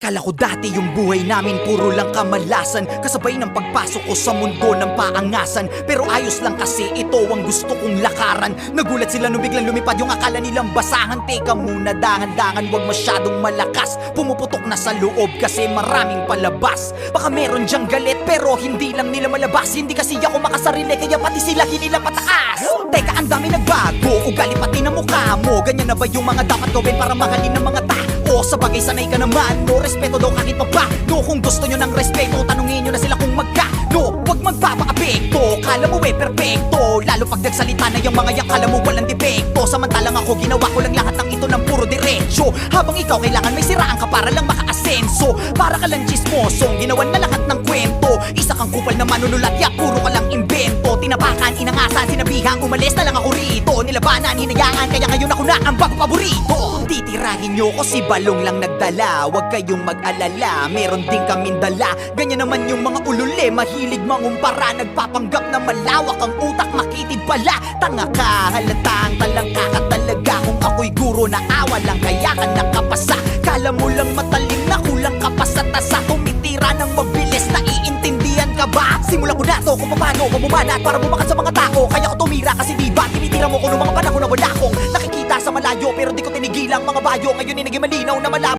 Kala ko dati yung buhay namin puro lang kamalasan, kasabay ng pagpasok ko sa mundo ng paangasan. Pero ayos lang kasi ito ang gusto kong lakaran. Nagulat sila nung biglang lumipad yung akala nilang basahan. Teka muna, dangan-dangan, wag masyadong malakas. Pumuputok na sa loob kasi maraming palabas. Baka meron dyang galit pero hindi lang nila malabas. Hindi kasi ako makasarili kaya pati sila hinila pataas. Teka, ang dami nagbago, ugali pati na mukha mo. Ganyan na ba yung mga dapat gawin para mahalin ng mga tao? Sa bagay sanay ka naman, no respeto daw kahit pa ba. No, kung gusto nyo ng respeto, tanungin nyo na sila kung magkano. Wag magpapaapekto, kala mo perfecto. Lalo pag nagsalita na yung mga yang kala mo walang depekto. Samantalang ako ginawa ko lang lahat ng ito ng puro diretsyo. Habang ikaw kailangan may siraan ka para lang makaasenso. Para ka lang chismosong ginawan na lahat ng kwento. Isa kang kupal na manunulat, ya puro ka lang imbento. Tinapakan, inangasan, sinabihang umalis na lang ako rito. Nilabanan, hinayaan, kaya ngayon ako na ang bago paborito. Kung titirahin nyo ko si balong lang nagdala, wag kayong mag-alala, meron din kaming dala. Ganyan naman yung mga ulule, mahilig mangumpara. Nagpapanggap na malawak ang utak, makitid pala. Tanga ka, halatang talangka ka talaga. Kung ako'y guro na awa lang, kaya ka nakapasa. Kala mo lang matalim na kulang ka pa sa tasa. Tumitira ng mabilis, naiintindihan ka ba? Simulan ko na to kung paano mabumanat para bumakat sa mga tao. Kaya ko tumira kasi diba tinitira mo ko noong mga panahon na wala akong nakikita sa malayo. Pero di ko tinigilang mga bayo, ngayon ay naging malinaw na malabo.